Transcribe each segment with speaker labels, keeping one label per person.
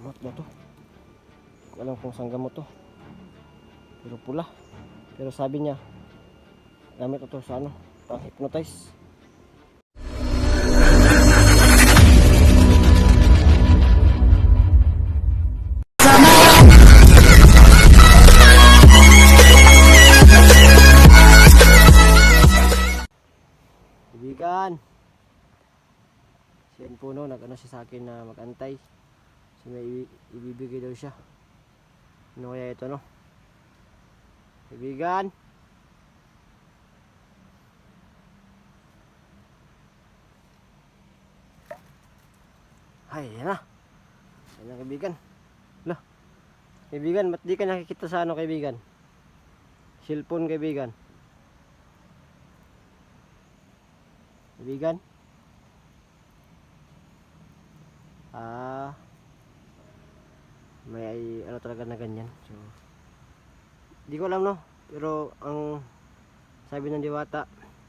Speaker 1: Gamot ba to? Hindi ko alam kung saan gamot to. Pero pula. Pero sabi niya, gamit ito sa ano, pang hypnotize. Kaibigan, si Puno nag-ano siya sa akin na mag-antay. So may ibibigay daw siya. Ano kaya ito, no? Kaibigan, ay yan na. Yan na kaibigan. Lah, kaibigan, ba't di ka nakikita sa ano kaibigan? Cellphone kaibigan. Kaibigan, may ano talaga na ganyan. So di ko alam, no, pero ang sabi ng diwata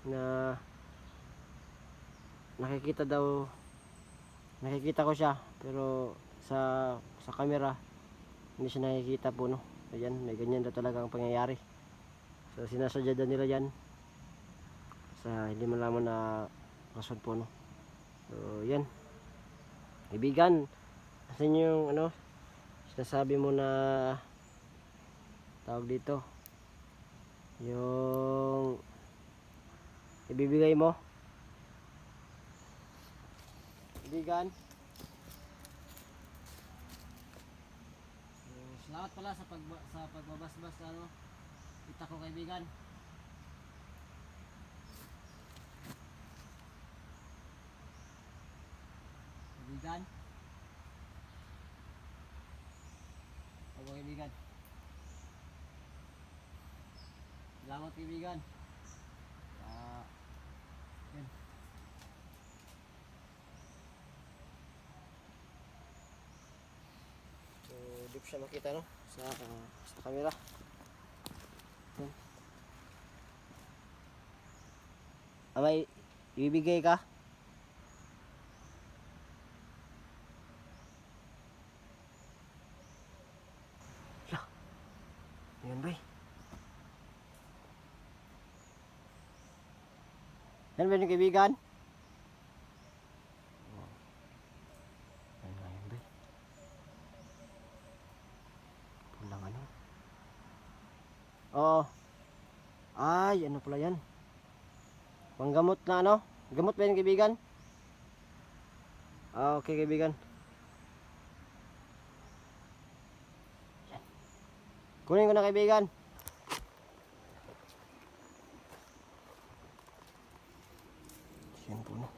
Speaker 1: na nakikita ko siya, pero sa camera hindi siya nakikita po, no. Ayan, may ganyan daw talaga ang pangyayari. So sinasadya daw nila yan sa hindi malaman na rason po, no. So yan kaibigan, asan yung ano sinasabi mo na tawag dito, yung ibibigay mo kaibigan? Salamat pala sa pagbabasbas ano kita ko kaibigan. Kaibigan, opo kaibigan, salamat kaibigan. Yan. So di ko siya makita, no, sa camera. Yan. May ibibigay ka? Yan ba? Yan ba yung kaibigan? Yan ba? Pulang ano? Oo. Ay, ano pala yan? Panggamot na ano? Gamot ba yung kaibigan? Okay kaibigan. Yan. Kunin ko na kaibigan. Yan po, no.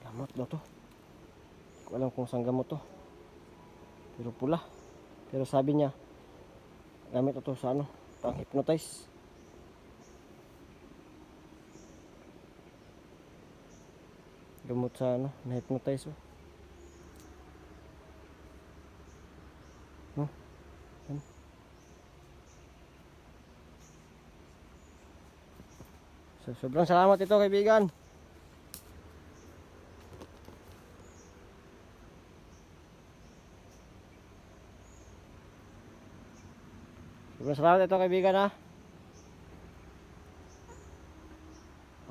Speaker 1: Gamot daw to. Hindi ko alam kung saan gamot to. Pero pula. Pero sabi niya, gamit ito sa ano, pang hypnotize. Gamot sa ano, na hypnotize, oh. Yan. So, sobrang salamat ito kaibigan. Sobrang salamat ito kaibigan, ha.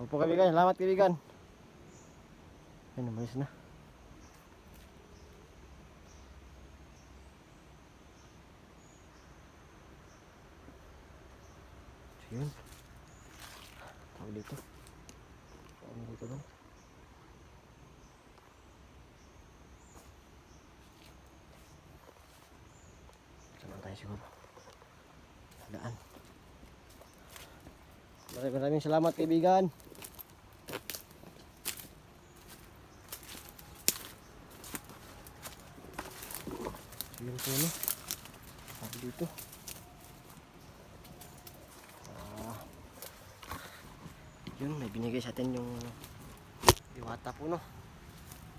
Speaker 1: Opo kaibigan, salamat kaibigan. Ay, namalis na. So yun, tawag dito. Tawag dito lang. Saan tayo siguro? Daan. Maraming salamat kaibigan. So yun po, no. Tawag dito. Yun, may binigay sa atin yung diwata po, no,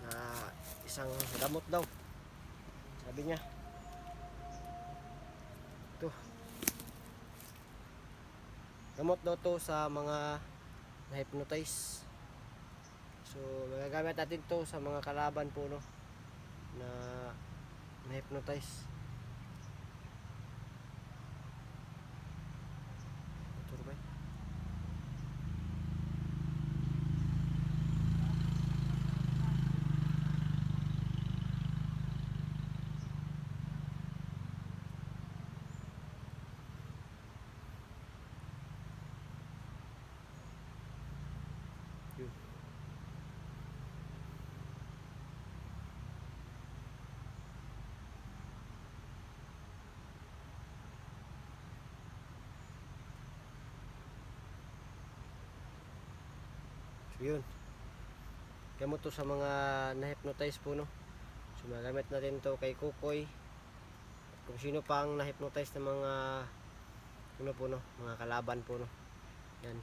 Speaker 1: na isang gamot daw. Sabi niya ito, gamot daw to sa mga na-hypnotize. So magagamit natin to sa mga kalaban po, no, na na-hypnotize. Motor ba? Yun. So yun, gamot to sa mga na-hypnotize po, no. So magamit natin to kay Kukoy, kung sino pang na-hypnotize ng mga ano po, no, mga kalaban po, no. Yan.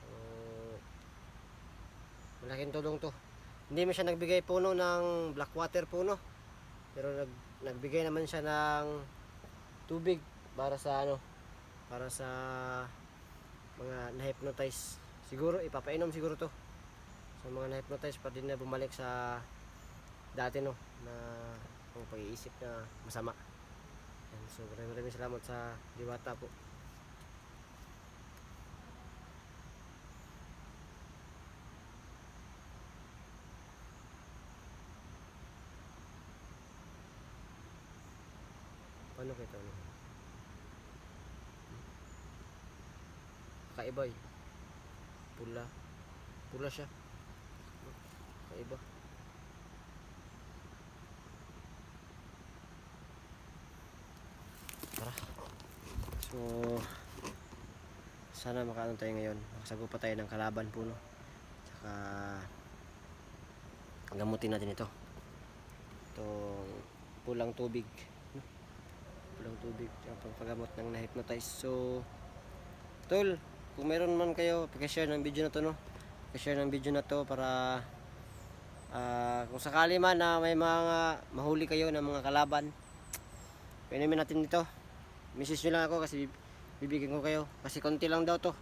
Speaker 1: So malaking tulong to. Hindi man siya nagbigay po, no, ng black water po, no, pero nagbigay naman siya ng tubig para sa ano, para sa mga na-hypnotize. Siguro ipapainom siguro to sa mga na-hypnotize pa din na bumalik sa dati, no, na ang pag-iisip na masama. Yan. So maraming salamat sa Diwata po. Paano kita, no? Kaiba eh. Pula. Pula siya. Kaiba. Tara. So sana makaano tayo ngayon. Makasagupa tayo ng kalaban po, no. Tsaka gamutin natin ito. Itong pulang tubig, no? Pulang tubig ang pagpagamot ng na-hypnotize. So tol, kung meron man kayo, pag-share ng video na to, no. Pag-share ng video na to para kung sakali man na may mga mahuli kayo ng mga kalaban, painumin natin dito. Message nyo lang ako kasi bibigyan ko kayo. Kasi konti lang daw to.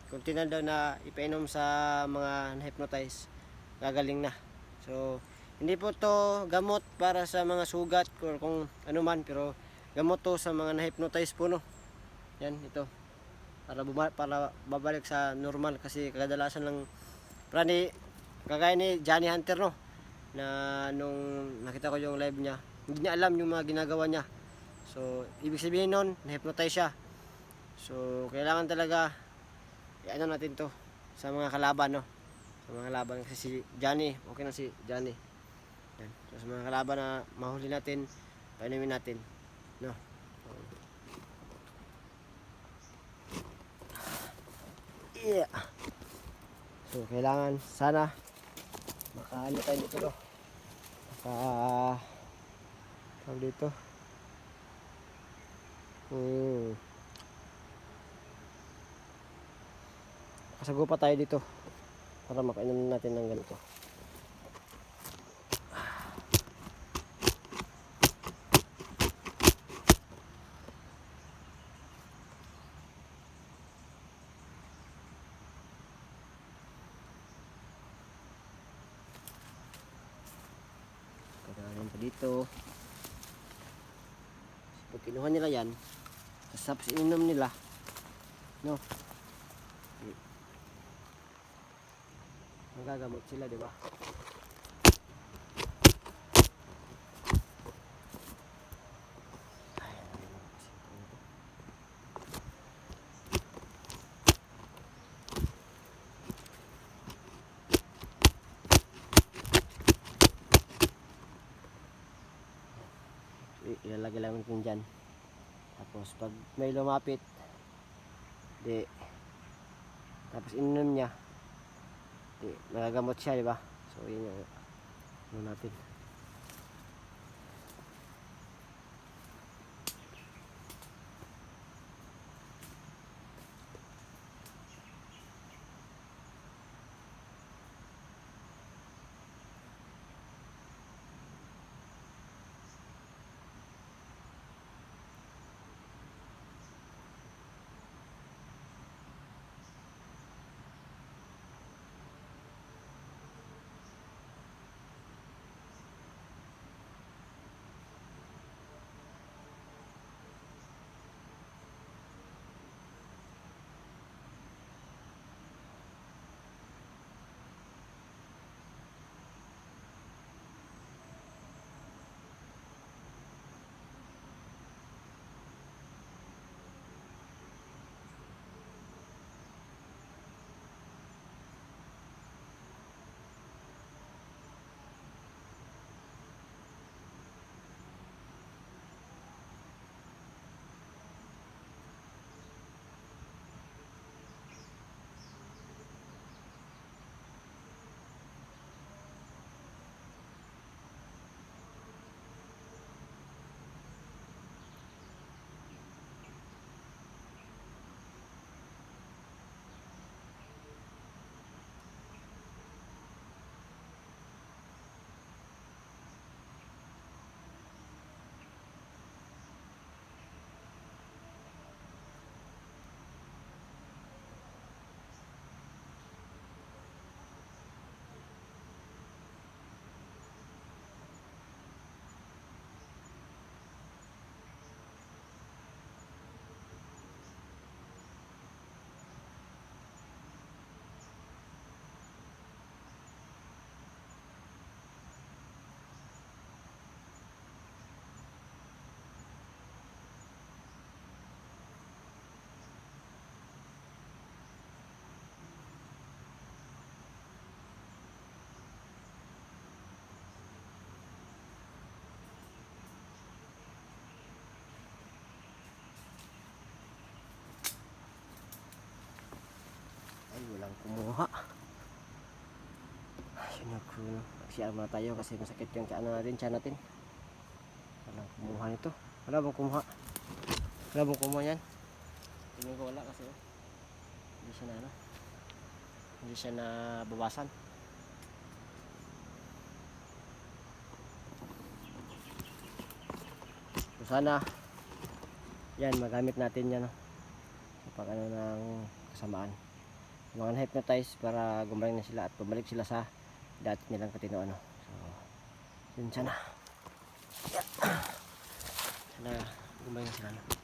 Speaker 1: Konti na daw na ipainom sa mga na-hypnotize. Gagaling na. So hindi po to gamot para sa mga sugat or kung ano man, pero gamot to sa mga na-hypnotize po, no. Yan, ito. Para babalik sa normal, kasi kadalasan ng prani kagaya ni Johnny Hunter, no, na nung nakita ko yung live niya, hindi niya alam yung mga ginagawa niya. So ibig sabihin nun, na-hypnotize siya. So kailangan talaga i-ano natin to sa mga kalaban, no, sa mga kalaban, kasi si Johnny, okay na si Johnny. Yan. So sa mga kalaban na mahuli natin, painumin natin, no. Yeah. So kailangan sana makaano tayo dito, no. Tawag dito. Kasagupa tayo dito para makainom natin ng ganito. Kailangan pa dito. Pag kinuha nila yan, tapos ininom nila, no, magagamot sila, di ba? Ilalagay lang natin dyan. Tapos pag may lumapit, tapos ininom niya, magagamot siya, di ba? So yun yung ano natin. kumuha. Nag-CR muna tayo kasi masakit yung tiyan natin. Walang kumuha nito. Wala bang kumuha? Wala bang kumuha yan? Tingin ko wala kasi hindi siya na hindi siya nabawasan. So sana yan magamit natin yan kapag ano ng kasamaan. Mga na-hypnotize para gumaling na sila at bumalik sila sa dati nilang katino So yun sana. Sana gumaling sila